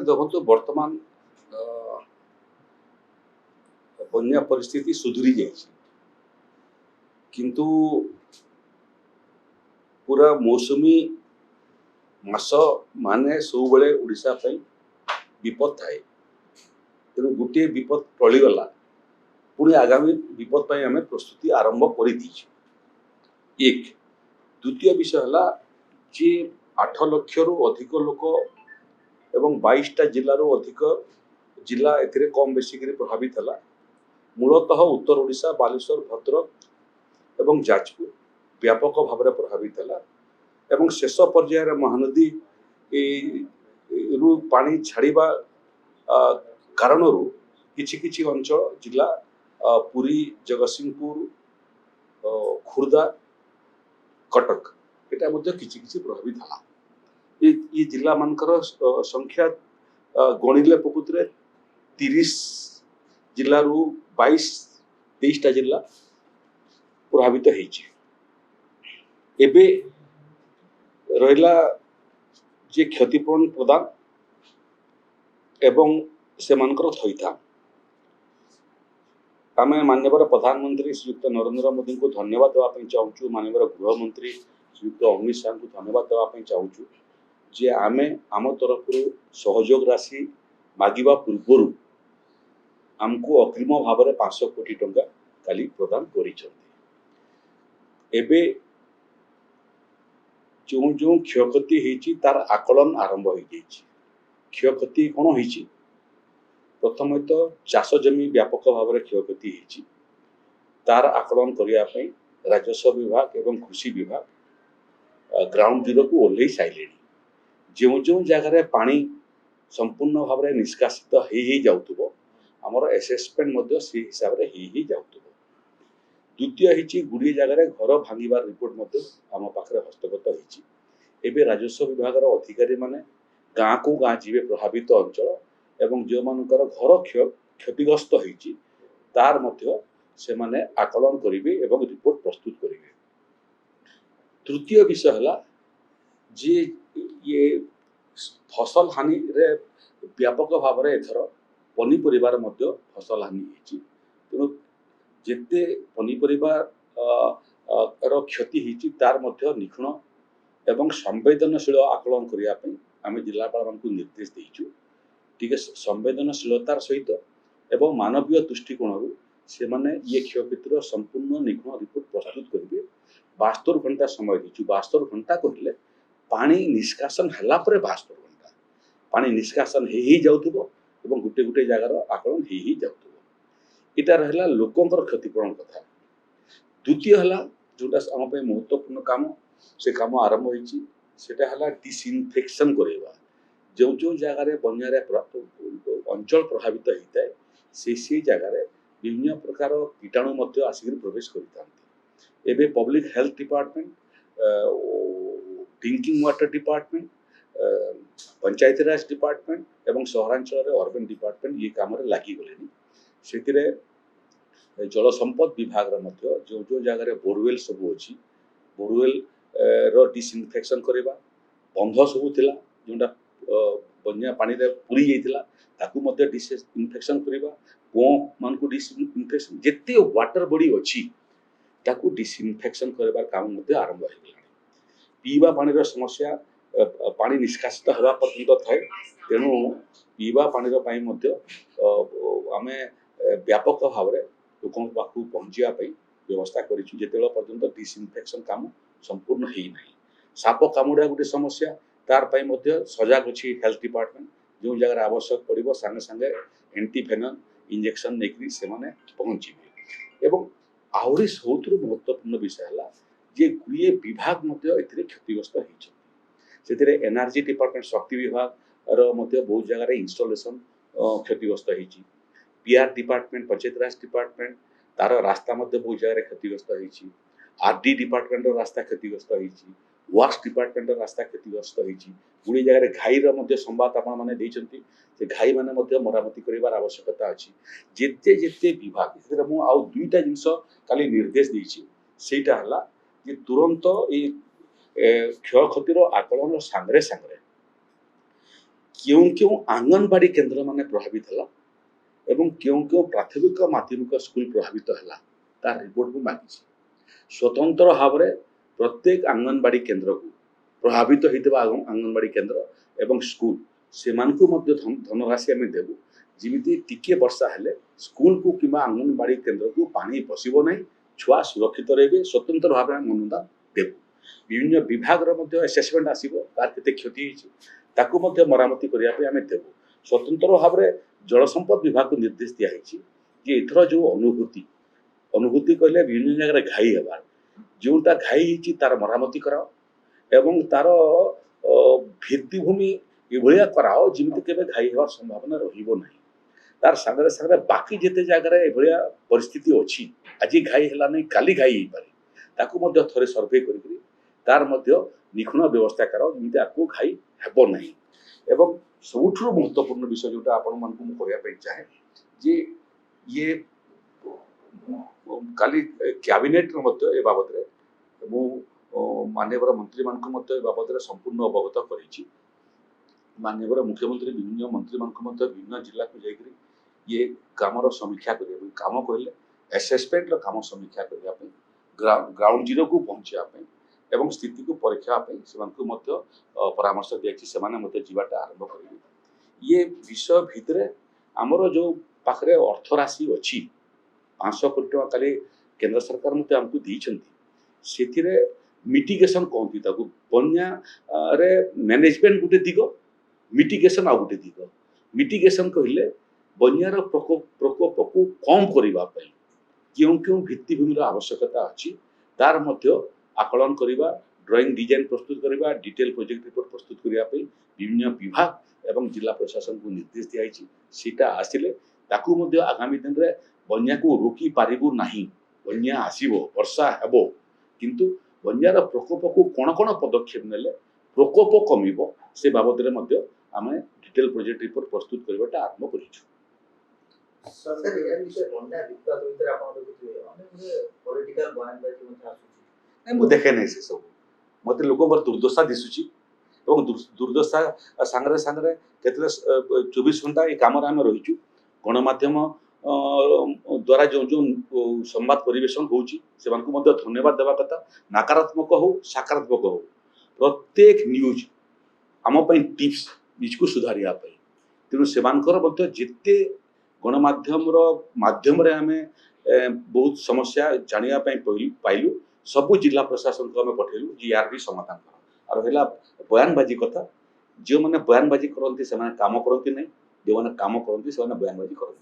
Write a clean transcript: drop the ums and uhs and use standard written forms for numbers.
ଦେଖନ୍ତୁ ବର୍ତ୍ତମାନ ବନ୍ୟା ପରିସ୍ଥିତି ସୁଧୁରି ଯାଇଛି, କିନ୍ତୁ पूरा मौसुमी मास माने सबुबले ओडिशा पई विपद थाए। तेणु गोटे विपद टलीगला पुणी आगामी विपद पई आमे प्रस्तुति आरंभ कर दीजिए। एक द्वितीय विषय है जे 8 लाख रु अधिक लोक एवं 22टा जिल्ला रु अधिक जिला एथिरे कम बेसी करी प्रभावित है। मूलतः उत्तर ओडिशा बालेश्वर भद्रक एवं जाजपुर व्यापक भाव में प्रभावित है एवं शेष पर्यायर महानदी रु पानी छाड़िबा कारण किछि किछि अंचल जिला पुरी जगतसिंहपुर खुर्दा कटक एटा मध्ये किछि किछि प्रभावित हला। ये जिला मानकर संख्या गणिले प्रकृति 30 जिला रु 23टा जिला प्रभावित होइछि। एबे रहिला जे क्षतिपूरण प्रदान एवं सेमानकर थैथान आम माननीय प्रधानमंत्री श्रीयुक्त नरेंद्र मोदी को धन्यवाद देवाई चाहूँ। माननीय गृहमंत्री श्रीयुक्त अमित शाह को धन्यवाद देवाई चाहूँ जे आमे आम तरफ सहयोग राशि मागिबा पूर्व आमको अग्रिम भाव में 500 कोटी टंका काली प्रदान करिसेंती। एबे जो जो क्षयक्षति होती तार आकलन आरंभ हो जाए। क्षयक्षति कौन हो प्रथम तो चाष जमी व्यापक भाव में क्षयक्षति होती तार आकलन करने राजस्व विभाग एवं कृषि विभाग ग्राउंड जीरो को ओह्लई सारे। जो जो जगार पानी संपूर्ण भाव में निष्कासित हो जाउथबो आमर एसेसमेंट से हिसाब से हो जाउथबो। द्वितीय होची गुड़िए जगार घर भांगार रिपोर्ट आम पाखे हस्तगत होती। एवं राजस्व विभाग अधिकारी माने गाँ को गाँ जीवे प्रभावित अंचल एवं जो मानकर घर क्षतिग्रस्त होती तार मध्य से माने आकलन करेंगे एवं रिपोर्ट प्रस्तुत करेंगे। तृतीय विषय है जे ये फसल हानि रे व्यापक भाव में एथर पनीपरिबार मध्य फसल हानि होती। तेणु जेते पनीपरिबा क्षति होती तार मध्य निखुण एवं संवेदनशील आकलन करने आम जिलापाल को निर्देश देचु। टिके संवेदनशीलतार सहित एवं मानवीय दृष्टिकोण से माने ये क्षयक्षतिर संपूर्ण निखुण रिपोर्ट प्रस्तुत करेंगे। 72 घंटा समय दीचु। 72 घंटा कहले पानी निष्कासन हला परे 72 घंटा पानी निष्कासन ही जाउथबो एवं गुटे गुटे जगार आकलन ही जाउथबो। इटा रहला लोकंकर क्षतिपूरण कथा। द्वितीय हला जोटा आम पे महत्वपूर्ण काम से काम आरंभ होइछि सेटा हला डिसइनफेक्शन करेबा। जो जो जगार बन्यारे अंचल प्रभावित होता है से जगार विभिन्न प्रकार कीटाणु मध्य आसिक प्रवेश करते। एबे public health department drinking water department panchayat raj department एवं सहरांचल अर्बन डिपार्टमेंट ये काम लगी गले। से जल संपद विभाग मध्य जो जो जगार बोरवेल सब अच्छी बोरवेल रो डिसइनफेक्शन करवा बंध सब थिला जोटा बन्या पानी रे पूरी जाइतिला ताकू मध्य डिसइनफेक्शन करवा को मान को डिसइनफेक्शन जेते वाटर बॉडी अच्छी ताकू डिसइनफेक्शन करबार काम मध्य आरंभ हो गला। पीवा पानी रो समस्या पानी निष्कासित हवा पर्यंत थाए। तेणु पीवा पानी रो पाई मध्य आमे व्यापक भाव में लोकों पाखु पहुँचा व्यवस्था करिछु जेतेबेला पर्यंत डिसइनफेक्शन काम संपूर्ण ही नहीं। साप कामुड़ा गोटे समस्या तार पाई मध्य सजाग अच्छी हेल्थ डिपार्टमेंट जो जगह आवश्यक पड़ो सांगे सांगे एंटीफेनल इंजेक्शन नेकरी से माने पहुँचे। एवं आहरी सबुठ महत्वपूर्ण विषय है जे गुड़िए विभाग मध्य एथिरे क्षतिग्रस्त होती। एनर्जी डिपार्टमेंट शक्ति विभाग बहुत जगह इंस्टॉलेशन क्षतिग्रस्त होती। PR department panchayat raj department तार रास्ता मध्य बहुत जगह क्षतिग्रस्त होती। आरडी डिपार्टमेंट रास्ता क्षतिग्रस्त होती। वाक्स डिपार्टमेंट रास्ता क्षतिग्रस्त होती। गुड़ी जगह घाईर मध्य संवाद आपने घाई मैंने मरामती कर आवश्यकता अच्छी। जिते जिते विभाग मुझे आउ दुईटा जिनस काली निर्देश देछि सेटा हला जे तुरंत ये क्षय क्षतिर आकलन सांगरे सांगरे କେଉଁ କେଉଁ ଅଙ୍ଗନବାଡ଼ି କେନ୍ଦ୍ରମାନେ ପ୍ରଭାବିତ ହେଲା ଏବଂ କେଉଁ କେଉଁ ପ୍ରାଥମିକ ମାଧ୍ୟମିକ ସ୍କୁଲ ପ୍ରଭାବିତ ହେଲା ତାର ରିପୋର୍ଟ ମୁଁ ମାଗିଛି। ସ୍ୱତନ୍ତ୍ର ଭାବରେ ପ୍ରତ୍ୟେକ ଅଙ୍ଗନବାଡ଼ି କେନ୍ଦ୍ରକୁ ପ୍ରଭାବିତ ହୋଇଥିବା ଅଙ୍ଗନବାଡ଼ି କେନ୍ଦ୍ର ଏବଂ ସ୍କୁଲ ସେମାନଙ୍କୁ ମଧ୍ୟ ଧନରାଶି ଆମେ ଦେବୁ, ଯେମିତି ଟିକିଏ ବର୍ଷା ହେଲେ ସ୍କୁଲକୁ କିମ୍ବା ଅଙ୍ଗନବାଡ଼ି କେନ୍ଦ୍ରକୁ ପାଣି ପଶିବ ନାହିଁ, ଛୁଆ ସୁରକ୍ଷିତ ରହିବେ। ସ୍ୱତନ୍ତ୍ର ଭାବରେ ଆମେ ଅନୁଦାନ ଦେବୁ। ବିଭିନ୍ନ ବିଭାଗର ମଧ୍ୟ ଆସେସମେଣ୍ଟ ଆସିବ, ତାର କେତେ କ୍ଷତି ହେଇଛି ତାକୁ ମଧ୍ୟ ମରାମତି କରିବା ପାଇଁ ଆମେ ଦେବୁ। ସ୍ୱତନ୍ତ୍ର ଭାବରେ ଜଳସମ୍ପଦ ବିଭାଗକୁ ନିର୍ଦ୍ଦେଶ ଦିଆହେଇଛି ଯେ ଏଥର ଯେଉଁ ଅନୁଭୂତି କହିଲେ ବିଭିନ୍ନ ଜାଗାରେ ଘାଇ ହେବାର, ଯେଉଁଟା ଘାଇ ହେଇଛି ତାର ମରାମତି କରାଅ ଏବଂ ତାର ଭିତ୍ତିଭୂମି ଏଭଳିଆ କରାଅ ଯେମିତି କେବେ ଘାଇ ହେବାର ସମ୍ଭାବନା ରହିବ ନାହିଁ। ତାର ସାଙ୍ଗରେ ସାଙ୍ଗରେ ବାକି ଯେତେ ଜାଗାରେ ଏଭଳିଆ ପରିସ୍ଥିତି ଅଛି, ଆଜି ଘାଇ ହେଲା ନାହିଁ କାଲି ଘାଇ ହେଇପାରେ, ତାକୁ ମଧ୍ୟ ଥରେ ସର୍ଭେ କରିକି ତାର ମଧ୍ୟ ନିଖୁଣ ବ୍ୟବସ୍ଥା କରାଅ ଯେମିତି ଆକୁ ଘାଇ ହେବ ନାହିଁ। ଏବଂ ସବୁଠାରୁ ମହତ୍ୱପୂର୍ଣ୍ଣ ବିଷୟ ଯେଉଁଟା ଆପଣମାନଙ୍କୁ ମୁଁ କହିବା ପାଇଁ ଚାହେଁ ଯେ ଇଏ କାଲି କ୍ୟାବିନେଟ୍ର ମଧ୍ୟ ଏ ବାବଦରେ ମୁଁ ମାନ୍ୟବର ମନ୍ତ୍ରୀମାନଙ୍କୁ ମଧ୍ୟ ଏ ବାବଦରେ ସମ୍ପୂର୍ଣ୍ଣ ଅବଗତ କରିଛି। ମାନ୍ୟବର ମୁଖ୍ୟମନ୍ତ୍ରୀ ବିଭିନ୍ନ ମନ୍ତ୍ରୀମାନଙ୍କୁ ମଧ୍ୟ ବିଭିନ୍ନ ଜିଲ୍ଲାକୁ ଯାଇକରି ଇଏ କାମର ସମୀକ୍ଷା କରିବା ପାଇଁ, କାମ କହିଲେ ଆସେସମେଣ୍ଟର କାମ ସମୀକ୍ଷା କରିବା ପାଇଁ, ଗ୍ରାଉଣ୍ଡ ଜିରୋକୁ ପହଞ୍ଚିବା ପାଇଁ ଏବଂ ସ୍ଥିତିକୁ ପରୀକ୍ଷା ପାଇଁ ସେମାନଙ୍କୁ ମଧ୍ୟ ପରାମର୍ଶ ଦିଆଯାଇଛି। ସେମାନେ ମଧ୍ୟ ଯିବାଟା ଆରମ୍ଭ କରିବେ। ଇଏ ବିଷୟ ଭିତରେ ଆମର ଯେଉଁ ପାଖରେ ଅର୍ଥ ରାଶି ଅଛି 500 କୋଟି ଟଙ୍କା କାଲି କେନ୍ଦ୍ର ସରକାର ମଧ୍ୟ ଆମକୁ ଦେଇଛନ୍ତି, ସେଥିରେ ମିଟିଗେସନ କହନ୍ତି ତାକୁ। ବନ୍ୟାରେ ମ୍ୟାନେଜମେଣ୍ଟ ଗୋଟେ ଦିଗ, ମିଟିଗେସନ ଆଉ ଗୋଟେ ଦିଗ। ମିଟିଗେସନ କହିଲେ ବନ୍ୟାର ପ୍ରକୋପକୁ କମ୍ କରିବା ପାଇଁ କେଉଁ କେଉଁ ଭିତ୍ତିଭୂମିର ଆବଶ୍ୟକତା ଅଛି ତାର ମଧ୍ୟ ଆକଳନ କରିବା, ଡ୍ରଇଂ ଡିଜାଇନ ପ୍ରସ୍ତୁତ କରିବା, ଡିଟେଲ ପ୍ରୋଜେକ୍ଟ ରିପୋର୍ଟ ପ୍ରସ୍ତୁତ କରିବା ପାଇଁ ବିଭିନ୍ନ ବିଭାଗ ଏବଂ ଜିଲ୍ଲା ପ୍ରଶାସନକୁ ନିର୍ଦ୍ଦେଶ ଦିଆଯାଇଛି। ସେଇଟା ଆସିଲେ ତାକୁ ମଧ୍ୟ ଆଗାମୀ ଦିନରେ ବନ୍ୟାକୁ ରୋକି ପାରିବୁ ନାହିଁ। ବନ୍ୟା ଆସିବ, ବର୍ଷା ହେବ, କିନ୍ତୁ ବନ୍ୟାର ପ୍ରକୋପକୁ କ'ଣ କ'ଣ ପଦକ୍ଷେପ ନେଲେ ପ୍ରକୋପ କମିବ ସେ ବାବଦରେ ମଧ୍ୟ ଆମେ ଡିଟେଲ ପ୍ରୋଜେକ୍ଟ ରିପୋର୍ଟ ପ୍ରସ୍ତୁତ କରିବାଟା ଆରମ୍ଭ କରିଛୁ। ମୁଁ ଦେଖେ ନାହିଁ ସେସବୁ, ମୋତେ ଲୋକଙ୍କର ଦୁର୍ଦ୍ଦଶା ଦିଶୁଛି ଏବଂ ଦୁର୍ଦ୍ଦଶା ସାଙ୍ଗରେ ସାଙ୍ଗରେ କେତେବେଳେ 24 ଘଣ୍ଟା ଏ କାମରେ ଆମେ ରହିଛୁ। ଗଣମାଧ୍ୟମ ଦ୍ୱାରା ଯେଉଁ ଯେଉଁ ସମ୍ବାଦ ପରିବେଷଣ ହେଉଛି ସେମାନଙ୍କୁ ମଧ୍ୟ ଧନ୍ୟବାଦ ଦେବା କଥା। ନକାରାତ୍ମକ ହଉ ସକାରାତ୍ମକ ହଉ, ପ୍ରତ୍ୟେକ ନ୍ୟୁଜ୍ ଆମ ପାଇଁ ଟିପ୍ସ ନିଜକୁ ସୁଧାରିବା ପାଇଁ। ତେଣୁ ସେମାନଙ୍କର ମଧ୍ୟ ଯେତେ ଗଣମାଧ୍ୟମର ମାଧ୍ୟମରେ ଆମେ ବହୁତ ସମସ୍ୟା ଜାଣିବା ପାଇଁ ପାଇଲୁ, ସବୁ ଜିଲ୍ଲା ପ୍ରଶାସନକୁ ଆମେ ପଠେଇଲୁ ଯେ ୟାର ବି ସମାଧାନ କର। ଆଉ ହେଲା ବୟାନବାଜି କଥା, ଯେଉଁମାନେ ବୟାନବାଜି କରନ୍ତି ସେମାନେ କାମ କରନ୍ତି ନାହିଁ, ଯେଉଁମାନେ କାମ କରନ୍ତି ସେମାନେ ବୟାନବାଜି କରନ୍ତି।